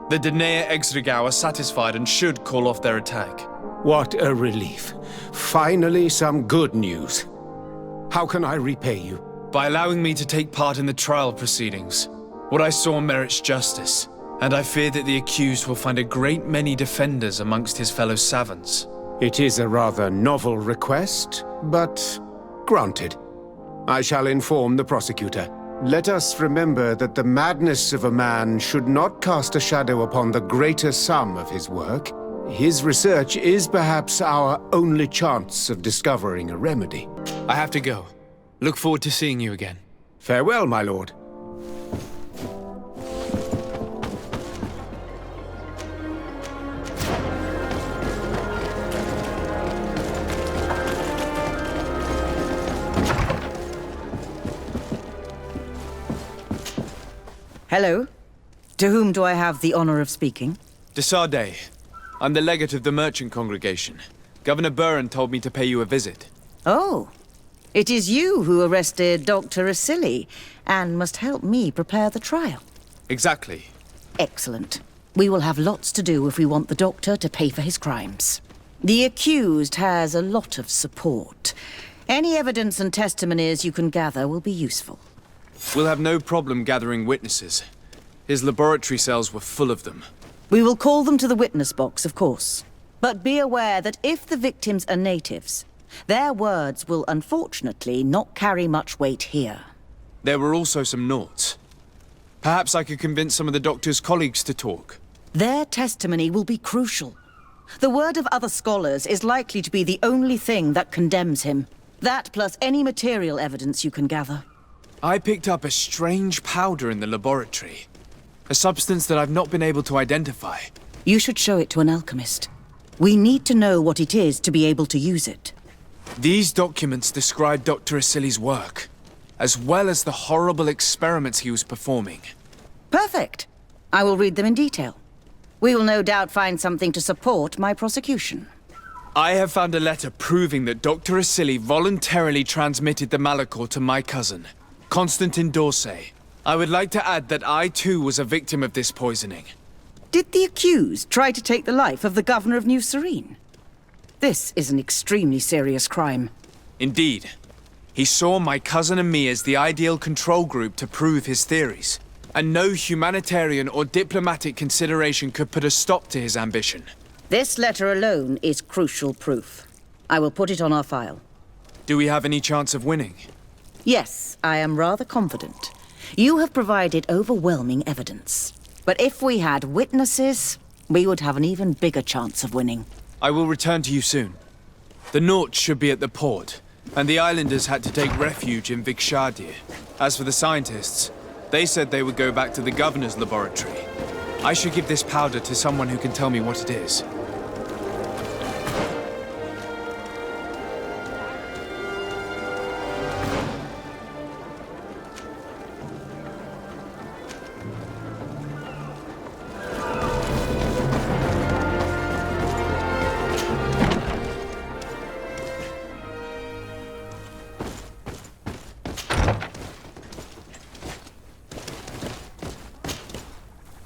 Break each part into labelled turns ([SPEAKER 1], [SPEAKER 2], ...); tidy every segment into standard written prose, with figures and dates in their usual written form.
[SPEAKER 1] The Danae Exregau are satisfied and should call off their attack.
[SPEAKER 2] What a relief. Finally, some good news. How can I repay you?
[SPEAKER 1] By allowing me to take part in the trial proceedings. What I saw merits justice, and I fear that the accused will find a great many defenders amongst his fellow savants.
[SPEAKER 2] It is a rather novel request, but granted. I shall inform the prosecutor. Let us remember that the madness of a man should not cast a shadow upon the greater sum of his work. His research is perhaps our only chance of discovering a remedy.
[SPEAKER 1] I have to go. Look forward to seeing you again.
[SPEAKER 2] Farewell, my lord.
[SPEAKER 3] Hello. To whom do I have the honor of speaking?
[SPEAKER 1] De Sardet. I'm the legate of the merchant congregation. Governor Buren told me to pay you a visit.
[SPEAKER 3] Oh. It is you who arrested Dr. Asili and must help me prepare the trial.
[SPEAKER 1] Exactly.
[SPEAKER 3] Excellent. We will have lots to do if we want the doctor to pay for his crimes. The accused has a lot of support. Any evidence and testimonies you can gather will be useful.
[SPEAKER 1] We'll have no problem gathering witnesses. His laboratory cells were full of them.
[SPEAKER 3] We will call them to the witness box, of course. But be aware that if the victims are natives, their words will unfortunately not carry much weight here.
[SPEAKER 1] There were also some noughts. Perhaps I could convince some of the doctor's colleagues to talk.
[SPEAKER 3] Their testimony will be crucial. The word of other scholars is likely to be the only thing that condemns him. That plus any material evidence you can gather.
[SPEAKER 1] I picked up a strange powder in the laboratory. A substance that I've not been able to identify.
[SPEAKER 3] You should show it to an alchemist. We need to know what it is to be able to use it.
[SPEAKER 1] These documents describe Dr. Asili's work, as well as the horrible experiments he was performing.
[SPEAKER 3] Perfect. I will read them in detail. We will no doubt find something to support my prosecution.
[SPEAKER 1] I have found a letter proving that Dr. Asili voluntarily transmitted the Malachor to my cousin, Constantin d'Orsay. I would like to add that I too was a victim of this poisoning.
[SPEAKER 3] Did the accused try to take the life of the governor of New Serene? This is an extremely serious crime.
[SPEAKER 1] Indeed. He saw my cousin and me as the ideal control group to prove his theories. And no humanitarian or diplomatic consideration could put a stop to his ambition.
[SPEAKER 3] This letter alone is crucial proof. I will put it on our file.
[SPEAKER 1] Do we have any chance of winning?
[SPEAKER 3] Yes, I am rather confident. You have provided overwhelming evidence. But if we had witnesses, we would have an even bigger chance of winning.
[SPEAKER 1] I will return to you soon. The Nauts should be at the port, and the islanders had to take refuge in Vikshadir. As for the scientists, they said they would go back to the governor's laboratory. I should give this powder to someone who can tell me what it is.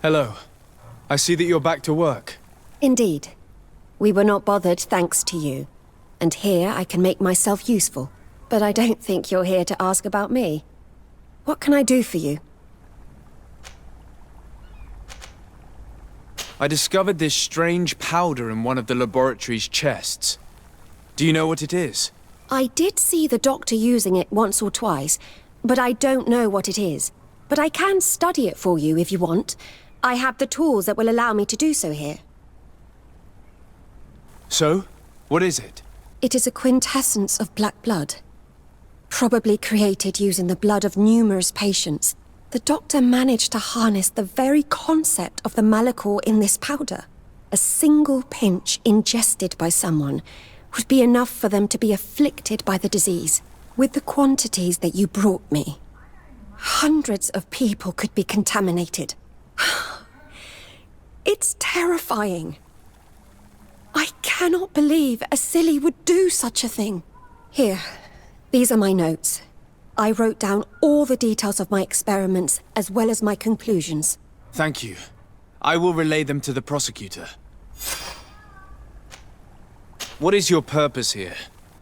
[SPEAKER 1] Hello. I see that you're back to work.
[SPEAKER 4] Indeed. We were not bothered thanks to you. And here I can make myself useful. But I don't think you're here to ask about me. What can I do for you?
[SPEAKER 1] I discovered this strange powder in one of the laboratory's chests. Do you know what it is?
[SPEAKER 4] I did see the doctor using it once or twice, but I don't know what it is. But I can study it for you if you want. I have the tools that will allow me to do so here.
[SPEAKER 1] So? What is it?
[SPEAKER 4] It is a quintessence of black blood. Probably created using the blood of numerous patients. The doctor managed to harness the very concept of the Malachor in this powder. A single pinch ingested by someone would be enough for them to be afflicted by the disease. With the quantities that you brought me, hundreds of people could be contaminated. It's terrifying. I cannot believe Asili would do such a thing. Here, these are my notes. I wrote down all the details of my experiments as well as my conclusions.
[SPEAKER 1] Thank you. I will relay them to the prosecutor. What is your purpose here?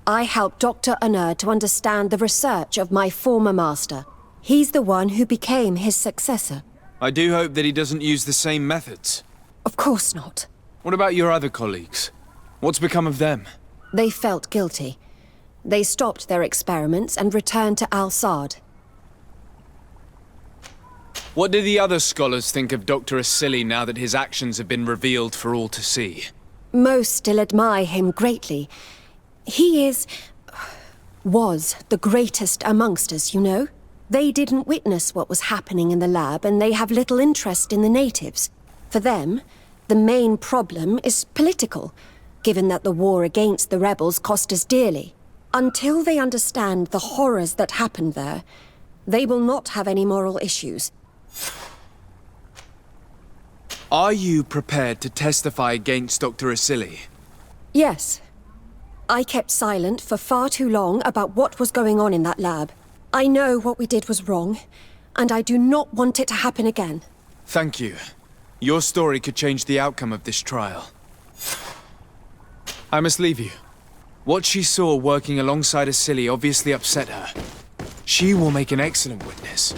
[SPEAKER 4] I helped Dr. Unur to understand the research of my former master. He's the one who became his successor.
[SPEAKER 1] I do hope that he doesn't use the same methods.
[SPEAKER 4] Of course not.
[SPEAKER 1] What about your other colleagues? What's become of them?
[SPEAKER 4] They felt guilty. They stopped their experiments and returned to Al-Sad.
[SPEAKER 1] What do the other scholars think of Dr. Asili now that his actions have been revealed for all to see?
[SPEAKER 4] Most still admire him greatly. He was the greatest amongst us, you know? They didn't witness what was happening in the lab, and they have little interest in the natives. For them, the main problem is political, given that the war against the rebels cost us dearly. Until they understand the horrors that happened there, they will not have any moral issues.
[SPEAKER 1] Are you prepared to testify against Dr. Asili?
[SPEAKER 4] Yes. I kept silent for far too long about what was going on in that lab. I know what we did was wrong, and I do not want it to happen again.
[SPEAKER 1] Thank you. Your story could change the outcome of this trial. I must leave you. What she saw working alongside Asili obviously upset her. She will make an excellent witness.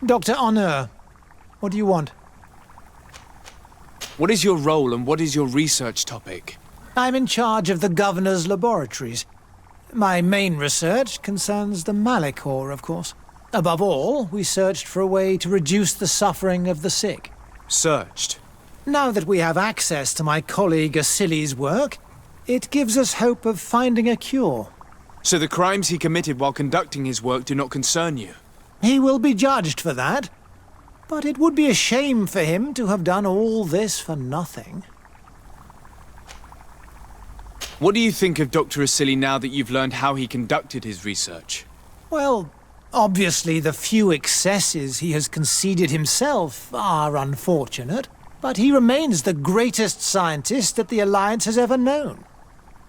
[SPEAKER 5] Dr. Unur, what do you want?
[SPEAKER 1] What is your role and what is your research topic?
[SPEAKER 5] I'm in charge of the governor's laboratories. My main research concerns the Malachor, of course. Above all, we searched for a way to reduce the suffering of the sick.
[SPEAKER 1] Searched?
[SPEAKER 5] Now that we have access to my colleague Asili's work, it gives us hope of finding a cure.
[SPEAKER 1] So the crimes he committed while conducting his work do not concern you?
[SPEAKER 5] He will be judged for that. But it would be a shame for him to have done all this for nothing.
[SPEAKER 1] What do you think of Dr. Asili now that you've learned how he conducted his research?
[SPEAKER 5] Well, obviously the few excesses he has conceded himself are unfortunate, but he remains the greatest scientist that the Alliance has ever known.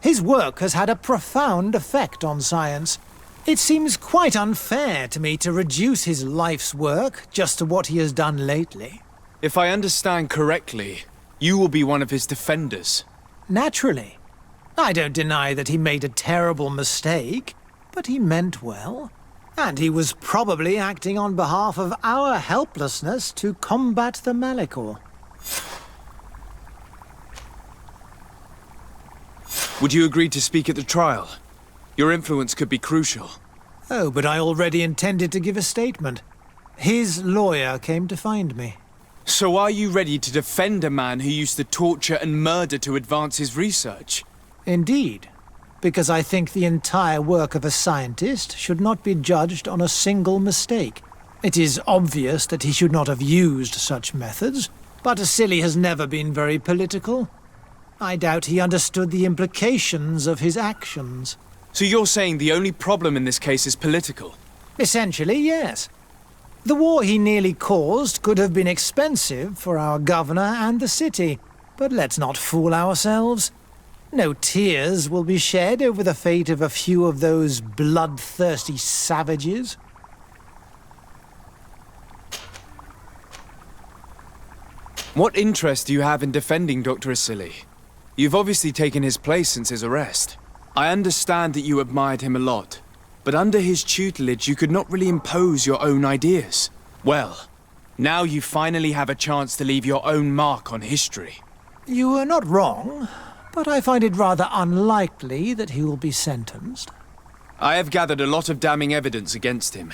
[SPEAKER 5] His work has had a profound effect on science. It seems quite unfair to me to reduce his life's work just to what he has done lately.
[SPEAKER 1] If I understand correctly, you will be one of his defenders.
[SPEAKER 5] Naturally. I don't deny that he made a terrible mistake, but he meant well. And he was probably acting on behalf of our helplessness to combat the Malachor.
[SPEAKER 1] Would you agree to speak at the trial? Your influence could be crucial.
[SPEAKER 5] Oh, but I already intended to give a statement. His lawyer came to find me.
[SPEAKER 1] So are you ready to defend a man who used to torture and murder to advance his research?
[SPEAKER 5] Indeed, because I think the entire work of a scientist should not be judged on a single mistake. It is obvious that he should not have used such methods, but Asili has never been very political. I doubt he understood the implications of his actions.
[SPEAKER 1] So you're saying the only problem in this case is political?
[SPEAKER 5] Essentially, yes. The war he nearly caused could have been expensive for our governor and the city, but let's not fool ourselves. No tears will be shed over the fate of a few of those bloodthirsty savages.
[SPEAKER 1] What interest do you have in defending Dr. Asili? You've obviously taken his place since his arrest. I understand that you admired him a lot, but under his tutelage you could not really impose your own ideas. Well, now you finally have a chance to leave your own mark on history.
[SPEAKER 5] You are not wrong, but I find it rather unlikely that he will be sentenced.
[SPEAKER 1] I have gathered a lot of damning evidence against him.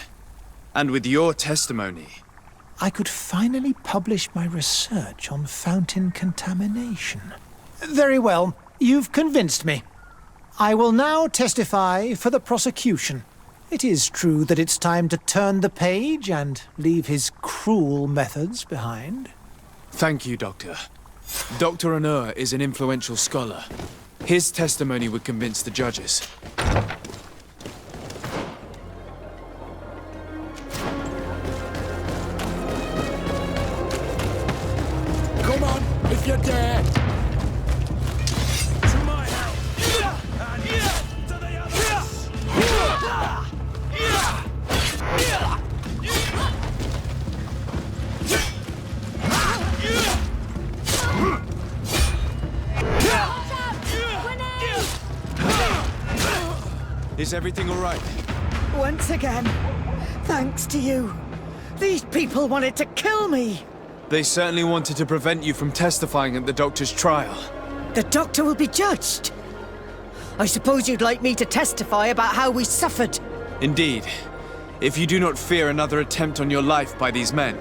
[SPEAKER 1] And with your testimony,
[SPEAKER 5] I could finally publish my research on fountain contamination. Very well. You've convinced me. I will now testify for the prosecution. It is true that it's time to turn the page and leave his cruel methods behind.
[SPEAKER 1] Thank you, Doctor. Dr. Honor is an influential scholar. His testimony would convince the judges.
[SPEAKER 6] Come on, if you dare! To my help! And to the others!
[SPEAKER 1] Is everything all right?
[SPEAKER 3] Once again, thanks to you. These people wanted to kill me.
[SPEAKER 1] They certainly wanted to prevent you from testifying at the doctor's trial.
[SPEAKER 3] The doctor will be judged. I suppose you'd like me to testify about how we suffered.
[SPEAKER 1] Indeed. If you do not fear another attempt on your life by these men.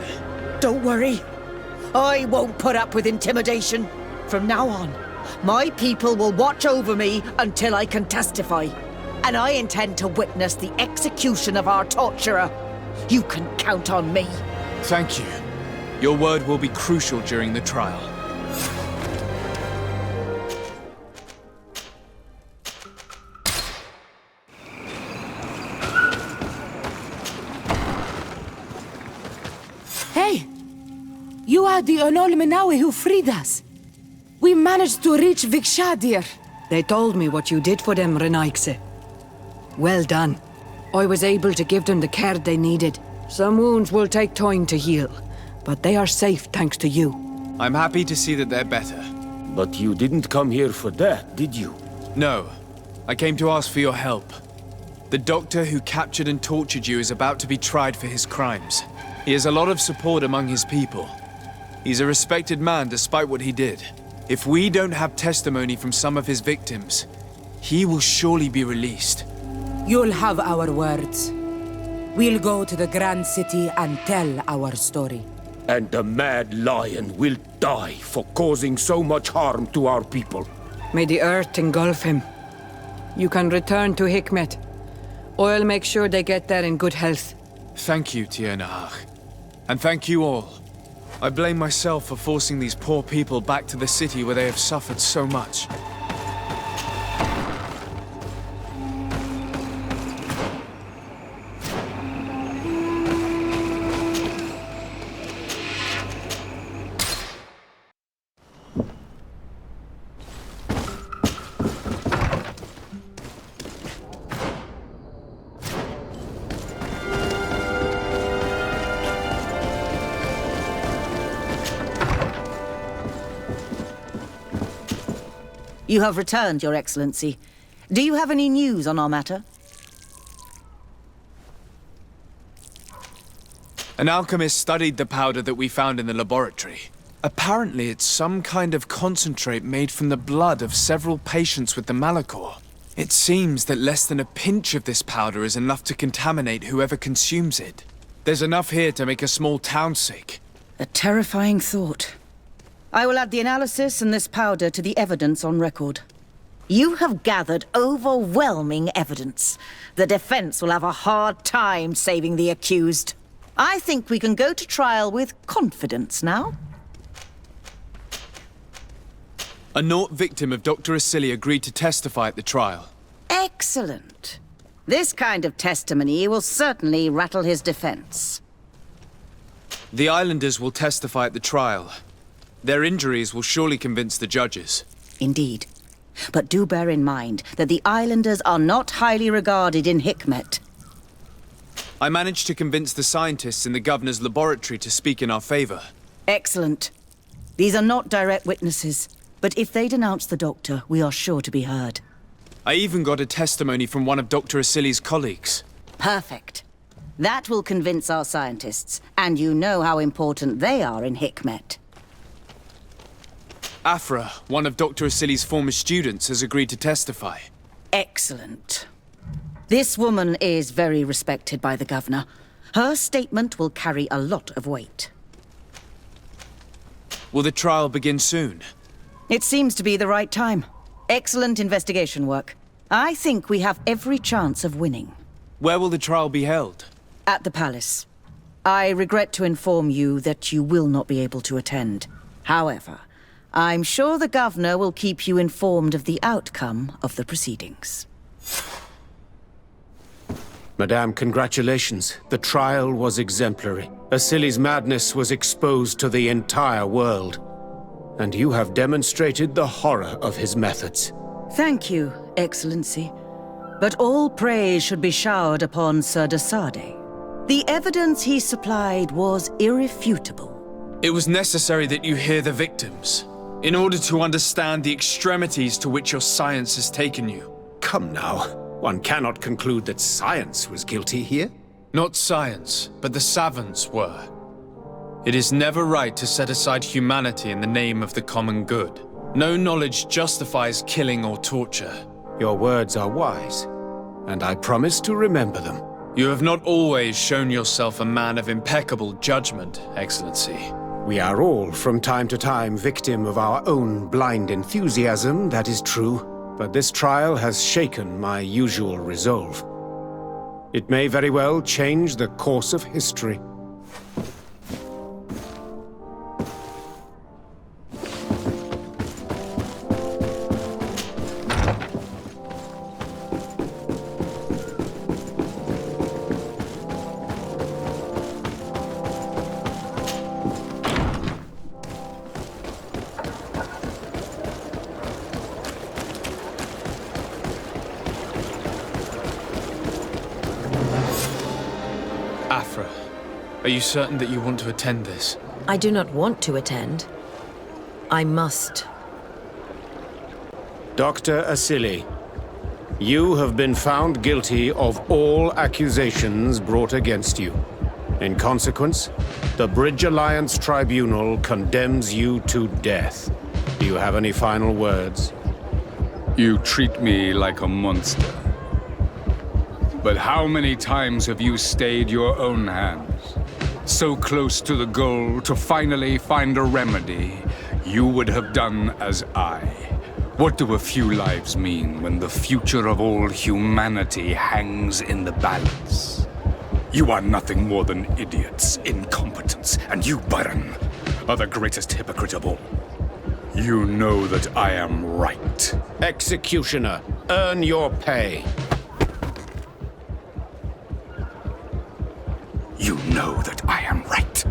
[SPEAKER 3] Don't worry. I won't put up with intimidation. From now on, my people will watch over me until I can testify. And I intend to witness the execution of our torturer. You can count on me.
[SPEAKER 1] Thank you. Your word will be crucial during the trial.
[SPEAKER 7] Hey! You are the Onol Menawi who freed us. We managed to reach Vikshadir.
[SPEAKER 8] They told me what you did for them, Renaikse. Well done. I was able to give them the care they needed. Some wounds will take time to heal, but they are safe thanks to you.
[SPEAKER 1] I'm happy to see that they're better.
[SPEAKER 6] But you didn't come here for that, did you?
[SPEAKER 1] No. I came to ask for your help. The doctor who captured and tortured you is about to be tried for his crimes. He has a lot of support among his people. He's a respected man despite what he did. If we don't have testimony from some of his victims, he will surely be released.
[SPEAKER 7] You'll have our words. We'll go to the Grand City and tell our story.
[SPEAKER 6] And the mad lion will die for causing so much harm to our people.
[SPEAKER 8] May the earth engulf him. You can return to Hikmet. I'll make sure they get there in good health.
[SPEAKER 1] Thank you, Tiernahach. And thank you all. I blame myself for forcing these poor people back to the city where they have suffered so much.
[SPEAKER 3] You have returned, Your Excellency. Do you have any news on our matter?
[SPEAKER 1] An alchemist studied the powder that we found in the laboratory. Apparently, it's some kind of concentrate made from the blood of several patients with the Malachor. It seems that less than a pinch of this powder is enough to contaminate whoever consumes it. There's enough here to make a small town sick.
[SPEAKER 3] A terrifying thought. I will add the analysis and this powder to the evidence on record. You have gathered overwhelming evidence. The defense will have a hard time saving the accused. I think we can go to trial with confidence now.
[SPEAKER 1] A Naut victim of Dr. Asili agreed to testify at the trial.
[SPEAKER 3] Excellent. This kind of testimony will certainly rattle his defense.
[SPEAKER 1] The islanders will testify at the trial. Their injuries will surely convince the judges.
[SPEAKER 3] Indeed. But do bear in mind that the islanders are not highly regarded in Hikmet.
[SPEAKER 1] I managed to convince the scientists in the governor's laboratory to speak in our favor.
[SPEAKER 3] Excellent. These are not direct witnesses, but if they denounce the doctor, we are sure to be heard.
[SPEAKER 1] I even got a testimony from one of Dr. Asili's colleagues.
[SPEAKER 3] Perfect. That will convince our scientists, and you know how important they are in Hikmet.
[SPEAKER 1] Afra, one of Dr. Asili's former students, has agreed to testify.
[SPEAKER 3] Excellent. This woman is very respected by the governor. Her statement will carry a lot of weight.
[SPEAKER 1] Will the trial begin soon?
[SPEAKER 3] It seems to be the right time. Excellent investigation work. I think we have every chance of winning.
[SPEAKER 1] Where will the trial be held?
[SPEAKER 3] At the palace. I regret to inform you that you will not be able to attend. However, I'm sure the governor will keep you informed of the outcome of the proceedings.
[SPEAKER 2] Madame, congratulations. The trial was exemplary. Asili's madness was exposed to the entire world. And you have demonstrated the horror of his methods.
[SPEAKER 3] Thank you, Excellency. But all praise should be showered upon Sir de Sade. The evidence he supplied was irrefutable.
[SPEAKER 1] It was necessary that you hear the victims, in order to understand the extremities to which your science has taken you.
[SPEAKER 2] Come now. One cannot conclude that science was guilty here.
[SPEAKER 1] Not science, but the savants were. It is never right to set aside humanity in the name of the common good. No knowledge justifies killing or torture.
[SPEAKER 2] Your words are wise, and I promise to remember them.
[SPEAKER 1] You have not always shown yourself a man of impeccable judgment, Excellency.
[SPEAKER 2] We are all, from time to time, victim of our own blind enthusiasm, that is true. But this trial has shaken my usual resolve. It may very well change the course of history.
[SPEAKER 1] Afra, are you certain that you want to attend this?
[SPEAKER 9] I do not want to attend. I must.
[SPEAKER 2] Dr. Asili, you have been found guilty of all accusations brought against you. In consequence, the Bridge Alliance Tribunal condemns you to death. Do you have any final words?
[SPEAKER 10] You treat me like a monster. But how many times have you stayed your own hands? So close to the goal to finally find a remedy, you would have done as I. What do a few lives mean when the future of all humanity hangs in the balance? You are nothing more than idiots, incompetents, and you, Baron, are the greatest hypocrite of all. You know that I am right.
[SPEAKER 2] Executioner, earn your pay.
[SPEAKER 10] You know that I am right.